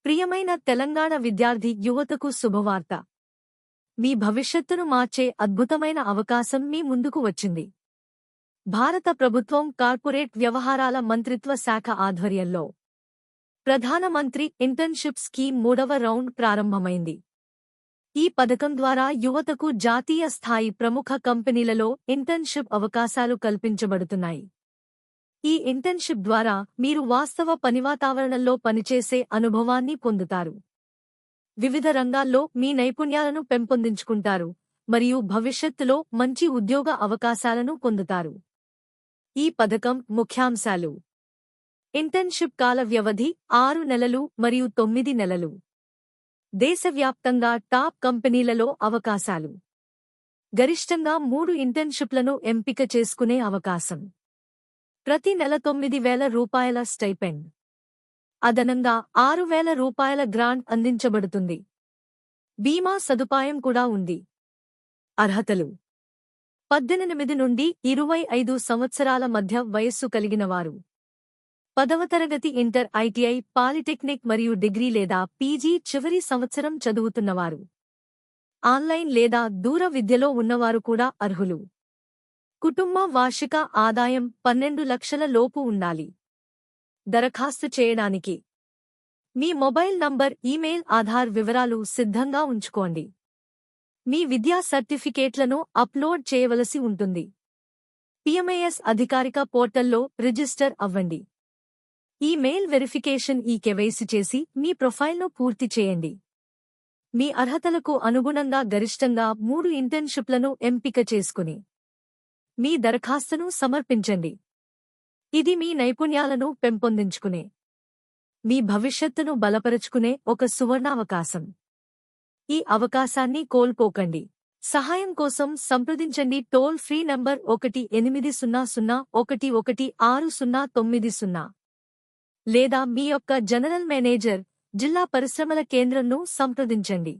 ప్రియమైన తెలంగాణ విద్యార్థి యువతకు శుభవార్త. మీ భవిష్యత్తును మార్చే అద్భుతమైన అవకాశం మీ ముందుకు వచ్చింది. భారత ప్రభుత్వం కార్పొరేట్ వ్యవహారాల మంత్రిత్వ శాఖ ఆధ్వర్యంలో ప్రధానమంత్రి ఇంటర్న్షిప్ స్కీమ్ 3వ రౌండ్ ప్రారంభమైంది. ఈ పథకం ద్వారా యువతకు జాతీయ స్థాయి ప్రముఖ కంపెనీలలో ఇంటర్న్షిప్ అవకాశాలు కల్పించబడుతున్నాయి. ఈ ఇంటర్న్షిప్ ద్వారా మీరు వాస్తవ పనివాతావరణంలో పనిచేసే అనుభవాన్ని పొందుతారు. వివిధ రంగాల్లో మీ నైపుణ్యాలను పెంపొందించుకుంటారు మరియు భవిష్యత్తులో మంచి ఉద్యోగ అవకాశాలను పొందుతారు. ఈ పథకం ముఖ్యాంశాలు: ఇంటర్న్షిప్ కాల వ్యవధి 6 నెలలు మరియు 9 నెలలు. దేశవ్యాప్తంగా టాప్ కంపెనీలలో అవకాశాలు. గరిష్టంగా 3 ఇంటర్న్షిప్లను ఎంపిక చేసుకునే అవకాశం. ప్రతి నెల 9,000 రూపాయల స్టైపెండ్. అదనంగా 6,000 రూపాయల గ్రాంట్ అందించబడుతుంది. బీమా సదుపాయం కూడా ఉంది. అర్హతలు: 18 నుండి 25 సంవత్సరాల మధ్య వయస్సు కలిగినవారు. 10వ తరగతి ఇంటర్, ఐటీఐ, పాలిటెక్నిక్ మరియు డిగ్రీ లేదా పీజీ చివరి సంవత్సరం చదువుతున్నవారు. ఆన్లైన్ లేదా దూర విద్యలో ఉన్నవారు కూడా అర్హులు. కుటుంబ వార్షిక ఆదాయం 12 లక్షల లోపు ఉండాలి. దరఖాస్తు చేయడానికి మీ మొబైల్ నంబర్, ఈమెయిల్, ఆధార్ వివరాలు సిద్ధంగా ఉంచుకోండి. మీ విద్యా సర్టిఫికేట్లను అప్లోడ్ చేయవలసి ఉంటుంది. పిఎంఏఎస్ అధికారిక పోర్టల్లో రిజిస్టర్ అవ్వండి. ఈమెయిల్ వెరిఫికేషన్ కేవైసీ చేసి మీ ప్రొఫైల్ను పూర్తి చేయండి. మీ అర్హతలకు అనుగుణంగా గరిష్టంగా 3 ఇంటర్న్షిప్లను ఎంపిక చేసుకుని మీ దరఖాస్తును సమర్పించండి. ఇది మీ నైపుణ్యాలను పెంపొందించుకునే, మీ భవిష్యత్తును బలపరుచుకునే ఒక సువర్ణావకాశం. ఈ అవకాశాన్ని కోల్పోకండి. సహాయం కోసం సంప్రదించండి టోల్ ఫ్రీ నంబర్ 1-800-116-090 లేదా మీ యొక్క జనరల్ మేనేజర్, జిల్లా పరిశ్రమల కేంద్రంను సంప్రదించండి.